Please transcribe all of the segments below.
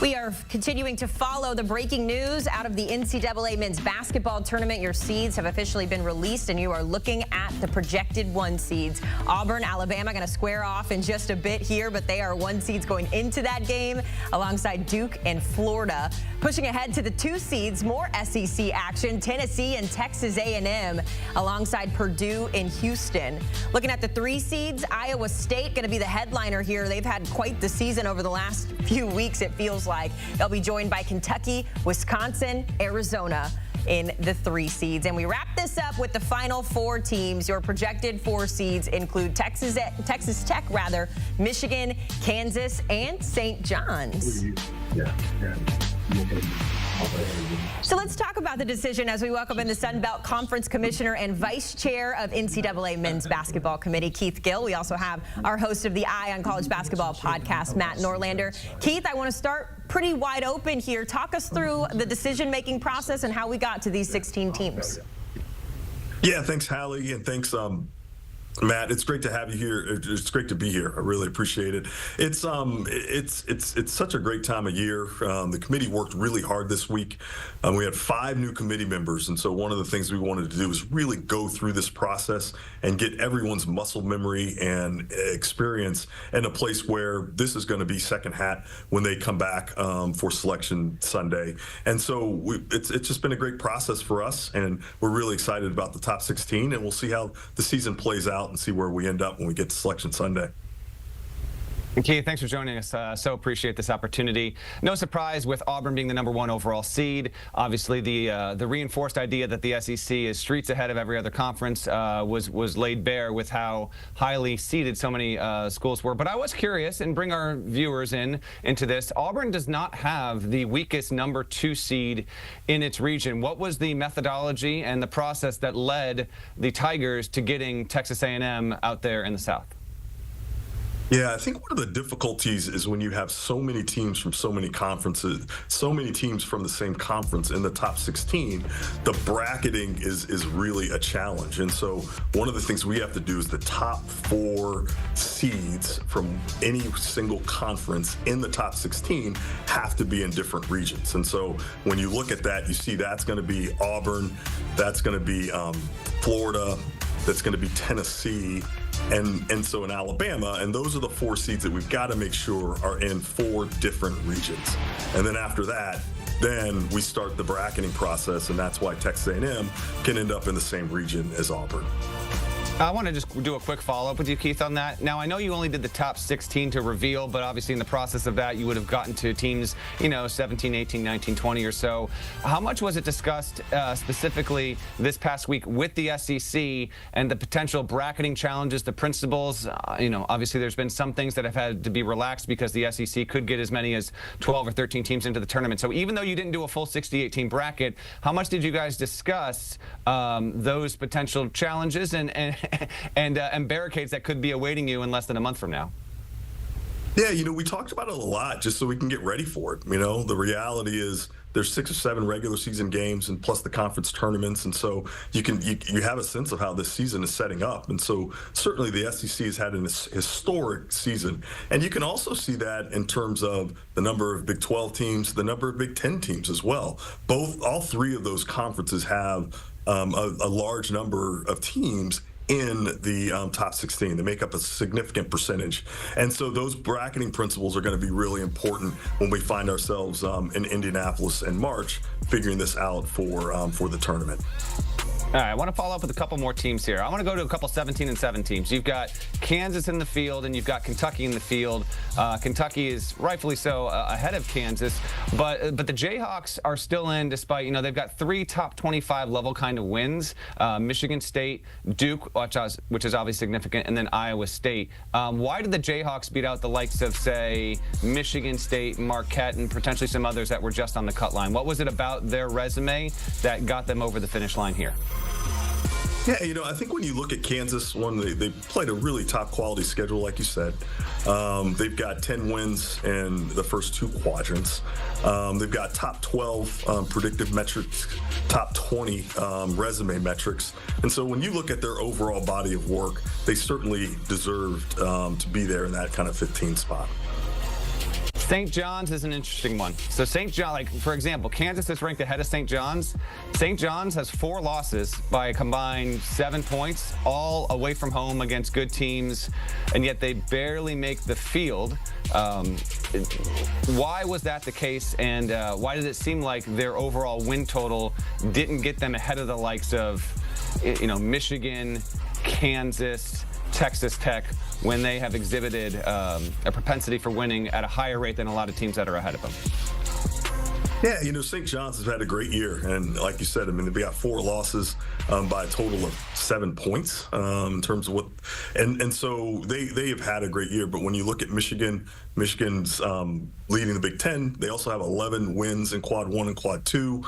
We are continuing to follow the breaking news out of the NCAA men's basketball tournament. Your seeds have officially been released, and you are looking at the projected 1 seeds. Auburn, Alabama going to square off in just a bit here, but they are 1 seeds going into that game alongside Duke and Florida. Pushing ahead to the 2 seeds, more SEC action, Tennessee and Texas A&M alongside Purdue and Houston. Looking at the 3 seeds, Iowa State going to be the headliner here. They've had quite the season over the last few weeks, it feels like. They'll be joined by Kentucky, Wisconsin, Arizona in the 3 seeds. And we wrap this up with the final 4 teams. Your projected 4 seeds include Texas Tech, Michigan, Kansas, and St. John's. So let's talk about the decision as we welcome in the Sun Belt Conference Commissioner and Vice Chair of NCAA Men's Basketball Committee, Keith Gill. We also have our host of the Eye on College Basketball podcast, Matt Norlander. Keith, I want to start pretty wide open here. Talk us through the decision-making process and how we got to these 16 teams. Yeah, thanks, Hallie, and thanks, Matt. It's great to have you here. It's great to be here. I really appreciate it. It's such a great time of year. The committee worked really hard this week. We had 5 new committee members, and so one of the things we wanted to do was really go through this process and get everyone's muscle memory and experience in a place where this is going to be second hat when they come back for selection Sunday. And so it's just been a great process for us, and we're really excited about the top 16, and we'll see how the season plays out and see where we end up when we get to Selection Sunday. And Keith, thanks for joining us. So appreciate this opportunity. No surprise with Auburn being the #1 overall seed. Obviously, the reinforced idea that the SEC is streets ahead of every other conference was laid bare with how highly seeded so many schools were. But I was curious, and bring our viewers into this. Auburn does not have the weakest #2 seed in its region. What was the methodology and the process that led the Tigers to getting Texas A&M out there in the South? Yeah, I think one of the difficulties is when you have so many teams from so many conferences, so many teams from the same conference in the top 16, the bracketing is really a challenge. And so one of the things we have to do is the top 4 seeds from any single conference in the top 16 have to be in different regions. And so when you look at that, you see that's going to be Auburn, that's going to be Florida, that's going to be Tennessee, and so in Alabama, and those are the 4 seeds that we've got to make sure are in 4 different regions. And then after that, then we start the bracketing process, and that's why Texas A&M can end up in the same region as Auburn. I want to just do a quick follow-up with you, Keith, on that. Now, I know you only did the top 16 to reveal, but obviously in the process of that, you would have gotten to teams, 17, 18, 19, 20 or so. How much was it discussed specifically this past week with the SEC and the potential bracketing challenges, the principles? Obviously there's been some things that have had to be relaxed because the SEC could get as many as 12 or 13 teams into the tournament. So even though you didn't do a full 68-team bracket, how much did you guys discuss those potential challenges and barricades that could be awaiting you in less than a month from now? Yeah, we talked about it a lot just so we can get ready for it. The reality is there's 6 or 7 regular season games and plus the conference tournaments, and so you have a sense of how this season is setting up. And so certainly the SEC has had an historic season, and you can also see that in terms of the number of Big 12 teams, the number of Big 10 teams as well. All 3 of those conferences have a large number of teams in the top 16. They make up a significant percentage. And so those bracketing principles are going to be really important when we find ourselves in Indianapolis in March, figuring this out for the tournament. All right, I want to follow up with a couple more teams here. I want to go to a couple 17 and 7 teams. You've got Kansas in the field, and you've got Kentucky in the field. Kentucky is rightfully so ahead of Kansas, but the Jayhawks are still in, despite they've got 3 top 25 level kind of wins: Michigan State, Duke, which is obviously significant, and then Iowa State. Why did the Jayhawks beat out the likes of, say, Michigan State, Marquette, and potentially some others that were just on the cut line? What was it about their resume that got them over the finish line here? Yeah, I think when you look at Kansas, they played a really top quality schedule, like you said. They've got 10 wins in the first 2 quadrants. They've got top 12 predictive metrics, top 20 resume metrics. And so when you look at their overall body of work, they certainly deserved to be there in that kind of 15 spot. St. John's is an interesting one. So St. John, like for example, Kansas is ranked ahead of St. John's. St. John's has 4 losses by a combined 7 points, all away from home against good teams, and yet they barely make the field. Why was that the case, and why did it seem like their overall win total didn't get them ahead of the likes of, Michigan, Kansas, Texas Tech, when they have exhibited a propensity for winning at a higher rate than a lot of teams that are ahead of them? Yeah, St. John's has had a great year. And like you said, they got 4 losses by a total of 7 points in terms of what. And so they have had a great year. But when you look at Michigan's leading the Big Ten. They also have 11 wins in Quad 1 and Quad 2.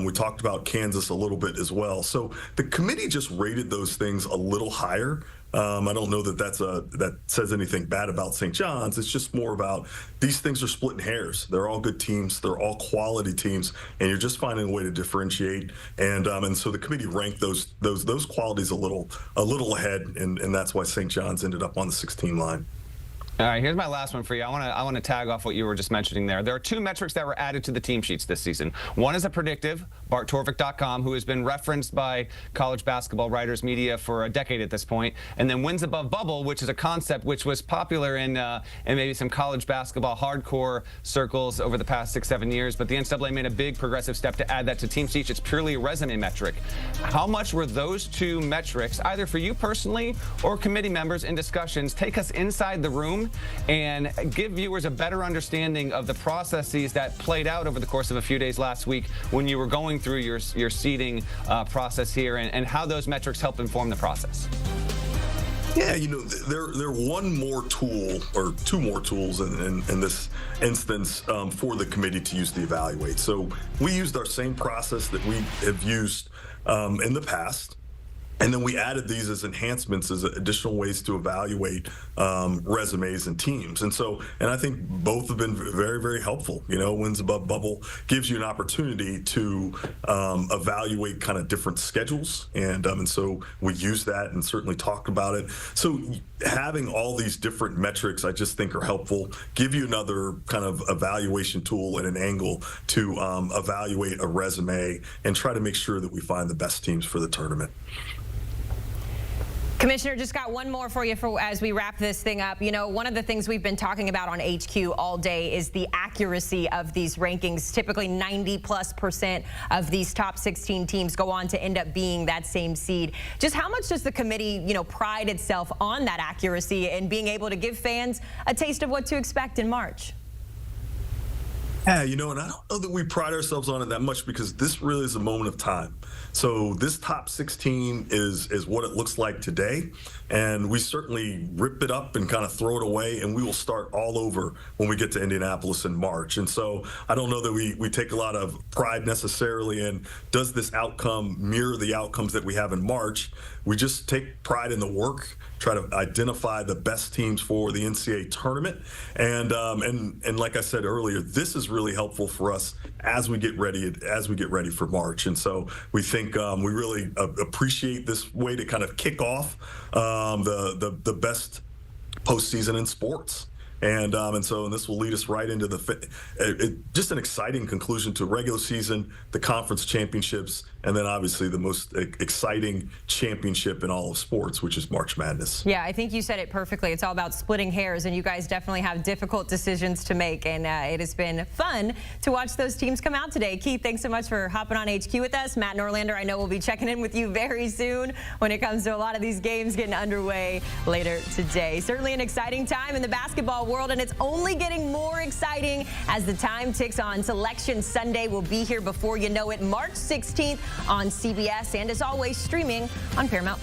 We talked about Kansas a little bit as well. So the committee just rated those things a little higher. I don't know that that says anything bad about St. John's. It's just more about these things are splitting hairs. They're all good teams. They're all quality teams, and you're just finding a way to differentiate. And so the committee ranked those qualities a little ahead, and that's why St. John's ended up on the 16 line. All right, here's my last one for you. I want to tag off what you were just mentioning there. There are 2 metrics that were added to the team sheets this season. One is a predictive, BartTorvik.com, who has been referenced by college basketball writers, media for a decade at this point, and then wins above bubble, which is a concept which was popular in maybe some college basketball hardcore circles over the past 6-7 years. But the NCAA made a big progressive step to add that to team sheets. It's purely a resume metric. How much were those 2 metrics, either for you personally or committee members in discussions, take us inside the room and give viewers a better understanding of the processes that played out over the course of a few days last week when you were going through your seeding process here, and how those metrics help inform the process? Yeah, they're one more tool or 2 more tools in this instance for the committee to use to evaluate. So we used our same process that we have used in the past. And then we added these as enhancements, as additional ways to evaluate resumes and teams. And I think both have been very, very helpful. Wins above bubble gives you an opportunity to evaluate kind of different schedules. And so we use that and certainly talked about it. So having all these different metrics, I just think are helpful, give you another kind of evaluation tool and an angle to evaluate a resume and try to make sure that we find the best teams for the tournament. Commissioner, just got one more for you as we wrap this thing up. One of the things we've been talking about on HQ all day is the accuracy of these rankings. Typically 90+% of these top 16 teams go on to end up being that same seed. Just how much does the committee, pride itself on that accuracy and being able to give fans a taste of what to expect in March? Yeah, and I don't know that we pride ourselves on it that much because this really is a moment of time. So this top 16 is what it looks like today, and we certainly rip it up and kind of throw it away, and we will start all over when we get to Indianapolis in March. And so I don't know that we take a lot of pride necessarily in does this outcome mirror the outcomes that we have in March. We just take pride in the work, try to identify the best teams for the NCAA tournament, and like I said earlier, this is really helpful for us as we get ready for March. And so we think we really appreciate this way to kind of kick off the best postseason in sports. And so this will lead us right into just an exciting conclusion to a regular season, the conference championships, and then obviously the most exciting championship in all of sports, which is March Madness. Yeah, I think you said it perfectly. It's all about splitting hairs, and you guys definitely have difficult decisions to make, and it has been fun to watch those teams come out today. Keith, thanks so much for hopping on HQ with us. Matt Norlander, I know we'll be checking in with you very soon when it comes to a lot of these games getting underway later today. Certainly an exciting time in the basketball world, and it's only getting more exciting as the time ticks on. Selection Sunday will be here before you know it, March 16th on CBS, and as always, streaming on Paramount+.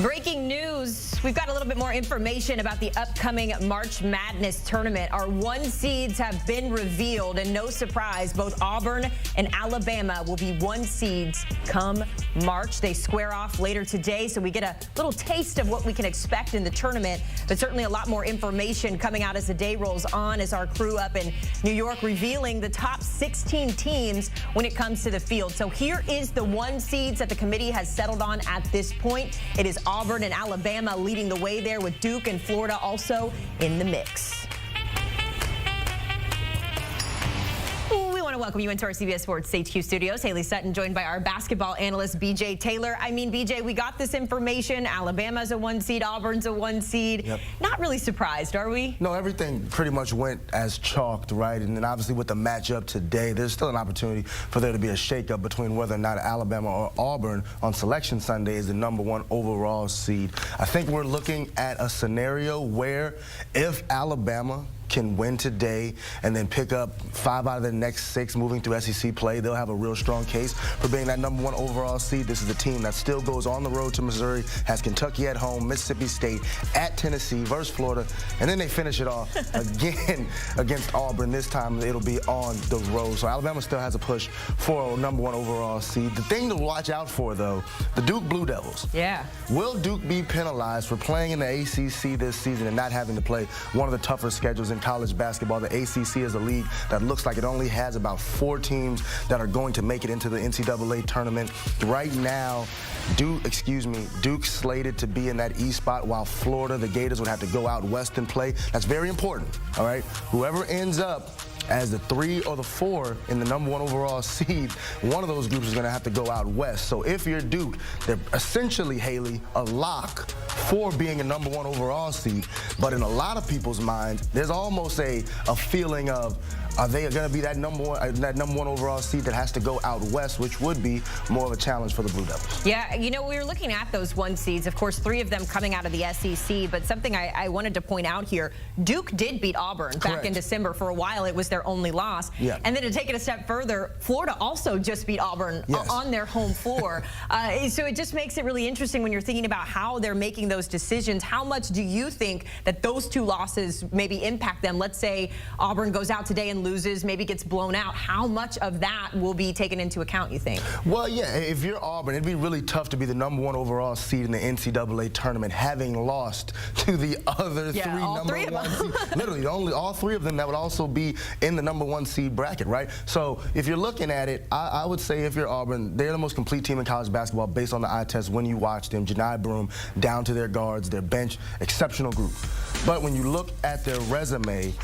Breaking news. We've got a little bit more information about the upcoming March Madness tournament. Our 1 seeds have been revealed, and no surprise, both Auburn and Alabama will be 1 seeds come March. They square off later today, so we get a little taste of what we can expect in the tournament, but certainly a lot more information coming out as the day rolls on, as our crew up in New York revealing the top 16 teams when it comes to the field. So here is the 1 seeds that the committee has settled on at this point. It is Auburn Auburn and Alabama leading the way there, with Duke and Florida also in the mix. We want to welcome you into our CBS Sports HQ studios. Haley Sutton joined by our basketball analyst, BJ Taylor. I mean, BJ, we got this information. Alabama's a 1 seed, Auburn's a 1 seed. Yep. Not really surprised, are we? No, everything pretty much went as chalked, right? And then obviously with the matchup today, there's still an opportunity for there to be a shakeup between whether or not Alabama or Auburn on Selection Sunday is the #1 overall seed. I think we're looking at a scenario where if Alabama can win today and then pick up 5 out of the next 6 moving through SEC play, they'll have a real strong case for being that #1 overall seed. This is a team that still goes on the road to Missouri, has Kentucky at home, Mississippi State, at Tennessee versus Florida, and then they finish it off again against Auburn. This time it'll be on the road. So Alabama still has a push for a #1 overall seed. The thing to watch out for, though, the Duke Blue Devils. Yeah. Will Duke be penalized for playing in the ACC this season and not having to play one of the tougher schedules in college basketball? The ACC is a league that looks like it only has about 4 teams that are going to make it into the NCAA tournament. Right now, Duke's slated to be in that East spot, while Florida, the Gators, would have to go out west and play. That's very important, all right? Whoever ends up as the 3 or the 4 in the #1 overall seed, one of those groups is going to have to go out west. So if you're Duke, they're essentially, Haley, a lock for being a #1 overall seed. But in a lot of people's minds, there's almost a feeling of, are they going to be that #1 overall seed that has to go out west, which would be more of a challenge for the Blue Devils? Yeah, you know, we were looking at those 1 seeds. Of course, 3 of them coming out of the SEC. But something I wanted to point out here, Duke did beat Auburn back in December. For a while, it was their only loss. Yeah. And then to take it a step further, Florida also just beat Auburn on their home floor. So it just makes it really interesting when you're thinking about how they're making those decisions. How much do you think that those 2 losses maybe impact them? Let's say Auburn goes out today and loses, maybe gets blown out. How much of that will be taken into account, you think? Well, yeah, if you're Auburn, it'd be really tough to be the #1 overall seed in the NCAA tournament, having lost to the other 3 #1 seeds. Literally, all 3 of them that would also be in the #1 seed bracket, right? So if you're looking at it, I would say if you're Auburn, they're the most complete team in college basketball based on the eye test when you watch them. Janai Broome down to their guards, their bench, exceptional group. But when you look at their resume,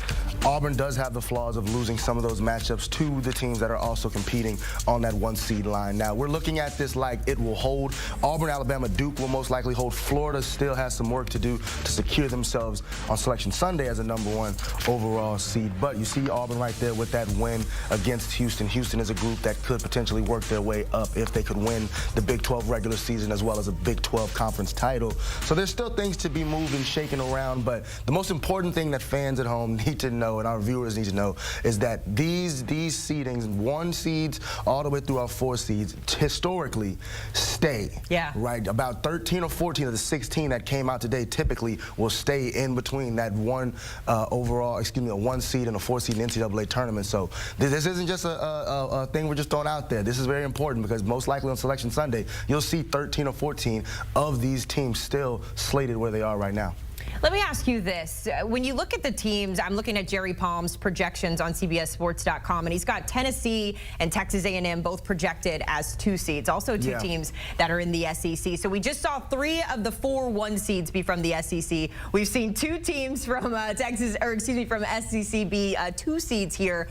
Auburn does have the flaws of losing some of those matchups to the teams that are also competing on that 1 seed line. Now, we're looking at this like it will hold. Auburn, Alabama, Duke will most likely hold. Florida still has some work to do to secure themselves on Selection Sunday as a #1 overall seed. But you see Auburn right there with that win against Houston. Houston is a group that could potentially work their way up if they could win the Big 12 regular season as well as a Big 12 conference title. So there's still things to be moved and shaken around, but the most important thing that fans at home need to know and our viewers need to know is that these seedings, 1 seeds all the way through our 4 seeds, historically stay. Yeah. Right? About 13 or 14 of the 16 that came out today typically will stay in between that 1 a 1 seed and a 4 seed in the NCAA tournament. So this isn't just a thing we're just throwing out there. This is very important because most likely on Selection Sunday, you'll see 13 or 14 of these teams still slated where they are right now. Let me ask you this. When you look at the teams, I'm looking at Jerry Palm's projections on CBSSports.com, and he's got Tennessee and Texas A&M both projected as 2 seeds, also 2 teams that are in the SEC. So we just saw 3 of the 4 1 seeds be from the SEC. We've seen 2 teams from from SEC be 2 seeds here.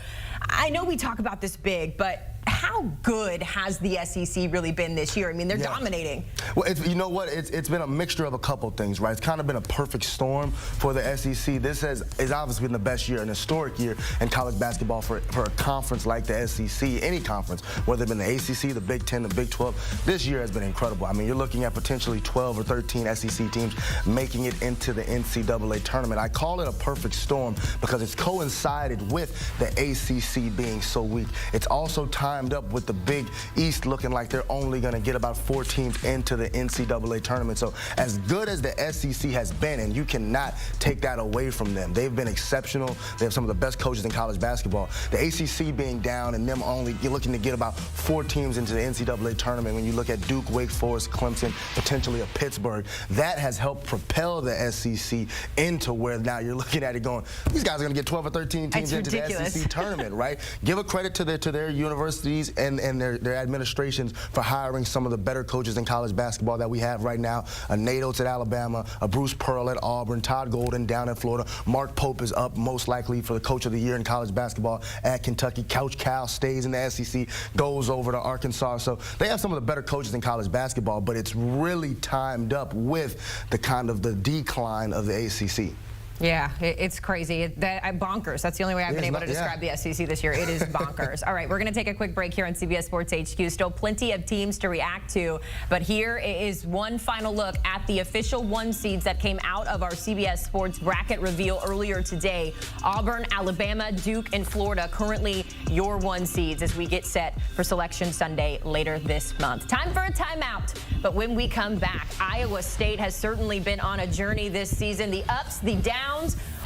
I know we talk about this big, but how good has the SEC really been this year? I mean, they're dominating. Well, you know what? It's been a mixture of a couple things, right? It's kind of been a perfect storm for the SEC. This is obviously been the best year, an historic year in college basketball for a conference like the SEC, any conference, whether it's been the ACC, the Big 10, the Big 12. This year has been incredible. I mean, you're looking at potentially 12 or 13 SEC teams making it into the NCAA tournament. I call it a perfect storm because it's coincided with the ACC being so weak. It's also timed up with the Big East looking like they're only going to get about 4 teams into the NCAA tournament. So as good as the SEC has been, and you cannot take that away from them, they've been exceptional. They have some of the best coaches in college basketball. The ACC being down and them only looking to get about 4 teams into the NCAA tournament, when you look at Duke, Wake Forest, Clemson, potentially a Pittsburgh, that has helped propel the SEC into where now you're looking at it going, these guys are going to get 12 or 13 teams into the SEC tournament, right? Give a credit to their university universities and their administrations for hiring some of the better coaches in college basketball that we have right now. A Nate Oates at Alabama, a Bruce Pearl at Auburn, Todd Golden down in Florida. Mark Pope is up most likely for the Coach of the Year in college basketball at Kentucky. Couch Cal stays in the SEC, goes over to Arkansas. So they have some of the better coaches in college basketball, but it's really timed up with the kind of the decline of the ACC. Yeah, it's crazy. Bonkers. That's the only way I've been able to describe the SEC this year. It is bonkers. All right, we're going to take a quick break here on CBS Sports HQ. Still plenty of teams to react to, but here is one final look at the official 1 seeds that came out of our CBS Sports bracket reveal earlier today. Auburn, Alabama, Duke, and Florida currently your 1 seeds as we get set for Selection Sunday later this month. Time for a timeout, but when we come back, Iowa State has certainly been on a journey this season. The ups, the downs,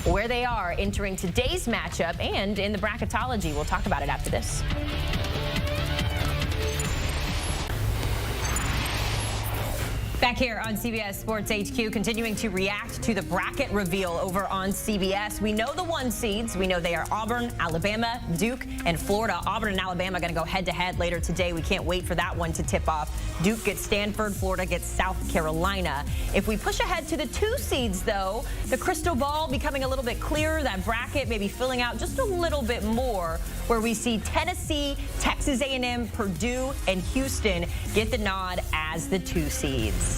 where they are entering today's matchup and in the bracketology. We'll talk about it after this. Back here on CBS Sports HQ, continuing to react to the bracket reveal over on CBS. We know the 1 seeds. We know they are Auburn, Alabama, Duke, and Florida. Auburn and Alabama are going to go head-to-head later today. We can't wait for that one to tip off. Duke gets Stanford, Florida gets South Carolina. If we push ahead to the 2 seeds, though, the crystal ball becoming a little bit clearer, that bracket maybe filling out just a little bit more, where we see Tennessee, Texas A&M, Purdue, and Houston get the nod as the 2 seeds.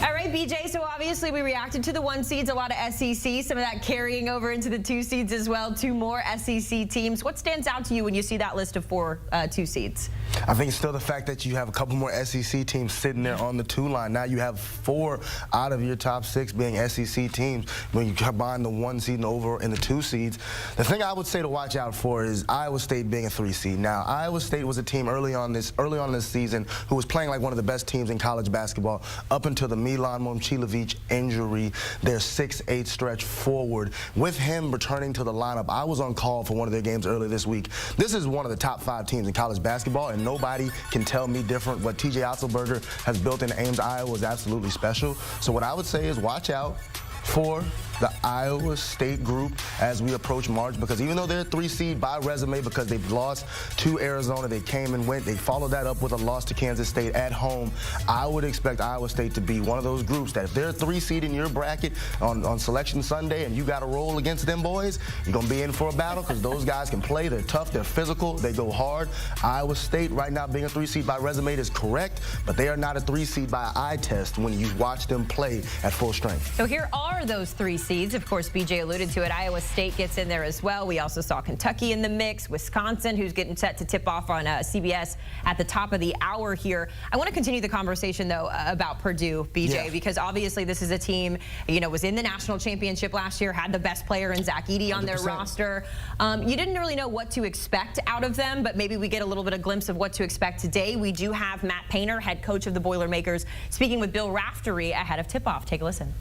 All right, BJ, so obviously we reacted to the 1 seeds, a lot of SEC, some of that carrying over into the 2 seeds as well, 2 more SEC teams. What stands out to you when you see that list of 4 2 seeds? I think it's still the fact that you have a couple more SEC teams sitting there on the 2 line. Now you have 4 out of your top 6 being SEC teams when you combine the 1 seed and over in the 2 seeds. The thing I would say to watch out for is Iowa State being a 3 seed. Now, Iowa State was a team early on this season who was playing like one of the best teams in college basketball up until the Milan Momcilovic injury, their 6-8 stretch forward. With him returning to the lineup, I was on call for one of their games earlier this week. This is one of the top 5 teams in college basketball, and nobody can tell me different. What TJ Otzelberger has built in Ames, Iowa is absolutely special. So what I would say is watch out for the Iowa State group as we approach March, because even though they're a 3 seed by resume because they've lost to Arizona, they came and went, they followed that up with a loss to Kansas State at home. I would expect Iowa State to be one of those groups that if they're a 3 seed in your bracket on Selection Sunday and you got to roll against them boys, you're going to be in for a battle because those guys can play. They're tough, they're physical, they go hard. Iowa State right now being a 3 seed by resume is correct, but they are not a 3 seed by eye test when you watch them play at full strength. So here are those 3 seeds. Of course, BJ alluded to it. Iowa State gets in there as well. We also saw Kentucky in the mix, Wisconsin, who's getting set to tip off on CBS at the top of the hour here. I want to continue the conversation, though, about Purdue, BJ, because obviously this is a team, was in the national championship last year, had the best player in Zach Edey on 100%. Their roster. You didn't really know what to expect out of them, but maybe we get a little bit of glimpse of what to expect today. We do have Matt Painter, head coach of the Boilermakers, speaking with Bill Raftery ahead of tip-off. Take a listen.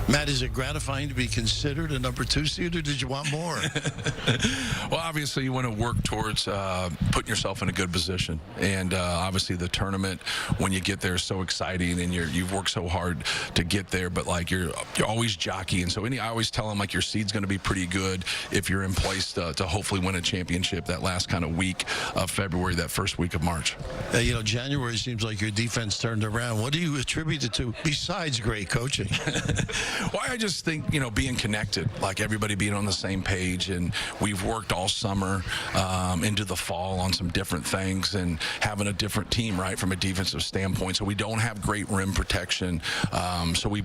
Matt, is it gratifying to be considered a number 2 seed, or did you want more? Well, obviously, you want to work towards putting yourself in a good position. And obviously, the tournament, when you get there, is so exciting, and you've worked so hard to get there. But like you're always jockeying. So I always tell them like your seed's going to be pretty good if you're in place to hopefully win a championship that last kind of week of February, that first week of March. January seems like your defense turned around. What do you attribute it to besides great coaching? Well, I just think, being connected, like everybody being on the same page, and we've worked all summer into the fall on some different things and having a different team, right, from a defensive standpoint. So we don't have great rim protection. So we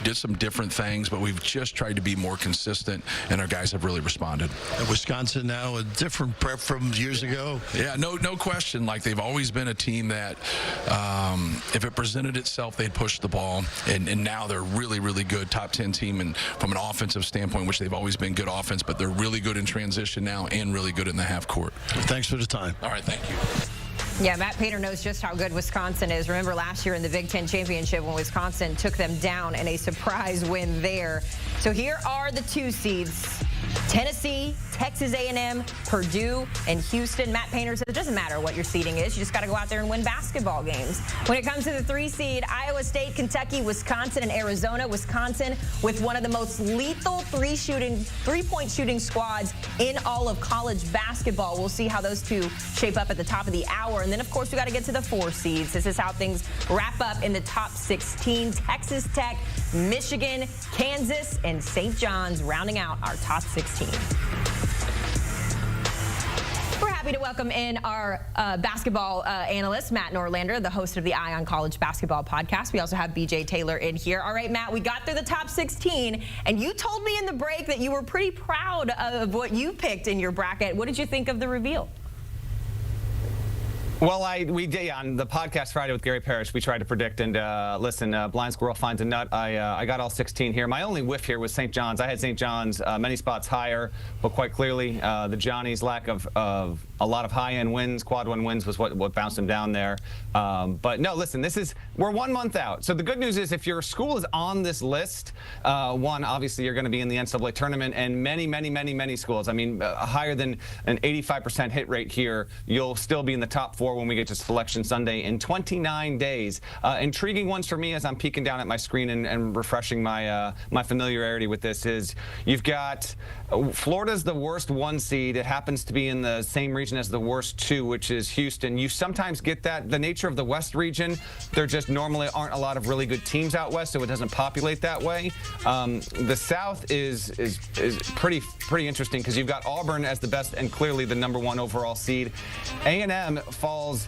did some different things, but we've just tried to be more consistent, and our guys have really responded. Wisconsin now a different prep from years ago. Yeah, no question. Like they've always been a team that if it presented itself, they'd push the ball, and now they're really, really good, top 10 team, and from an offensive standpoint, which they've always been good offense, but they're really good in transition now and really good in the half court. Thanks for the time. All right, thank you. Yeah, Matt Painter knows just how good Wisconsin is. Remember last year in the Big Ten Championship when Wisconsin took them down in a surprise win there. So here are the 2 seeds. Tennessee, Texas A&M, Purdue, and Houston. Matt Painter said it doesn't matter what your seeding is. You just got to go out there and win basketball games. When it comes to the 3 seed, Iowa State, Kentucky, Wisconsin, and Arizona. Wisconsin with one of the most lethal three-point shooting squads in all of college basketball. We'll see how those two shape up at the top of the hour. And then, of course, we got to get to the 4 seeds. This is how things wrap up in the top 16. Texas Tech, Michigan, Kansas, and St. John's rounding out our top 16. We're happy to welcome in our basketball analyst, Matt Norlander, the host of the Eye on College Basketball podcast. We also have BJ Taylor in here. All right, Matt, we got through the top 16, and you told me in the break that you were pretty proud of what you picked in your bracket. What did you think of the reveal? Well, we did on the podcast Friday with Gary Parrish. We tried to predict, and listen, blind squirrel finds a nut. I got all 16 here. My only whiff here was St. John's. I had St. John's many spots higher, but quite clearly the Johnnies' lack of a lot of high-end wins, quad 1 wins, was what bounced them down there. But no, listen, we're 1 month out. So the good news is if your school is on this list, one, obviously you're going to be in the NCAA tournament, and many schools. I mean, higher than an 85% hit rate here. You'll still be in the top 4 when we get to Selection Sunday in 29 days. Intriguing ones for me as I'm peeking down at my screen and refreshing my my familiarity with this is you've got Florida's the worst 1 seed. It happens to be in the same region as the worst 2, which is Houston. You sometimes get that. The nature of the West region, there just normally aren't a lot of really good teams out west, so it doesn't populate that way. The South is pretty interesting because you've got Auburn as the best and clearly the #1 overall seed. A&M falls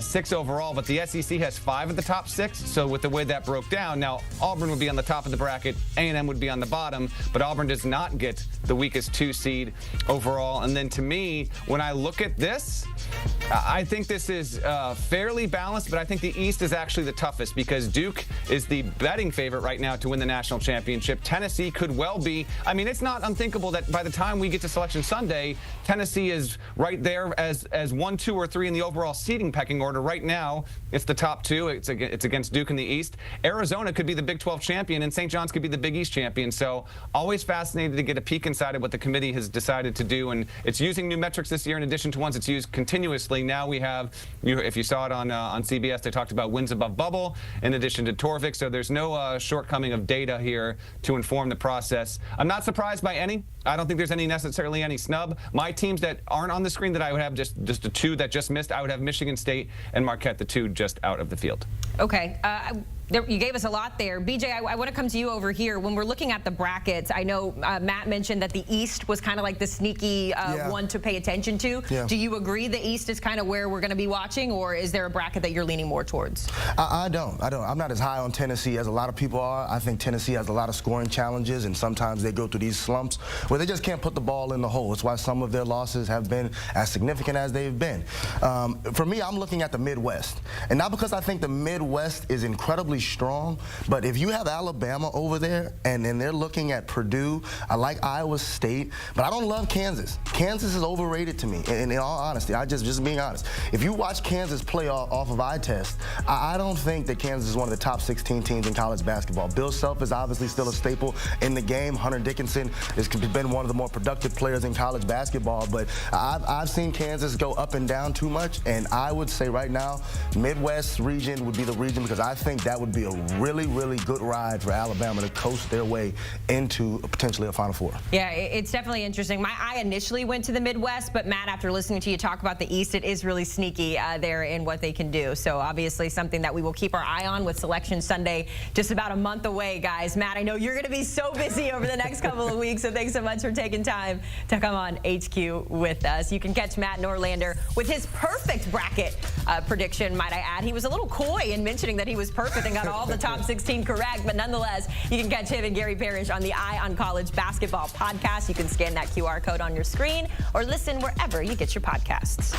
6 overall, but the SEC has 5 of the top 6. So with the way that broke down, now Auburn would be on the top of the bracket, A&M would be on the bottom, but Auburn does not get the weakest 2 seed overall. And then to me, when I look at this, I think this is fairly balanced, but I think the East is actually the toughest because Duke is the betting favorite right now to win the national championship. Tennessee could well be. I mean, it's not unthinkable that by the time we get to Selection Sunday, Tennessee is right there as 1, 2, or 3 in the overall seeding pecking order. Right now, it's the top 2. It's against Duke in the East. Arizona could be the Big 12 champion, and St. John's could be the Big East champion. So always fascinated to get a peek inside of what the committee has decided to do, and it's using new metrics this year in addition to ones it's used continuously. Now we have, if you saw it on CBS, they talked about wins above bubble in addition to Torvik, so there's no shortcoming of data here to inform the process. I'm not surprised by any. I don't think there's necessarily any snub. My teams that aren't on the screen that I would have, just the 2 that just missed, I would have Michigan State and Marquette, the 2 just out of the field. Okay. You gave us a lot there. BJ, I want to come to you over here. When we're looking at the brackets, I know Matt mentioned that the East was kind of like the sneaky one to pay attention to. Yeah. Do you agree the East is kind of where we're going to be watching, or is there a bracket that you're leaning more towards? I don't. I'm not as high on Tennessee as a lot of people are. I think Tennessee has a lot of scoring challenges, and sometimes they go through these slumps where they just can't put the ball in the hole. It's why some of their losses have been as significant as they've been. For me, I'm looking at the Midwest, and not because I think the Midwest is incredibly strong, but if you have Alabama over there and then they're looking at Purdue, I like Iowa State, but I don't love Kansas. Kansas is overrated to me, and in all honesty, just being honest. If you watch Kansas play off of eye test, I don't think that Kansas is one of the top 16 teams in college basketball. Bill Self is obviously still a staple in the game. Hunter Dickinson has been one of the more productive players in college basketball, but I've seen Kansas go up and down too much, and I would say right now, Midwest region would be the region because I think that would be a really good ride for Alabama to coast their way into potentially a Final Four. Yeah, it's definitely interesting. My eye initially went to the Midwest, but Matt, after listening to you talk about the East, it is really sneaky there in what they can do. So obviously something that we will keep our eye on with Selection Sunday just about a month away, guys. Matt, I know you're going to be so busy over the next couple of weeks, so thanks so much for taking time to come on HQ with us. You can catch Matt Norlander with his perfect bracket prediction, might I add. He was a little coy in mentioning that he was perfect and got all the top 16 correct, but nonetheless, you can catch him and Gary Parrish on the Eye on College Basketball podcast. You can scan that QR code on your screen or listen wherever you get your podcasts.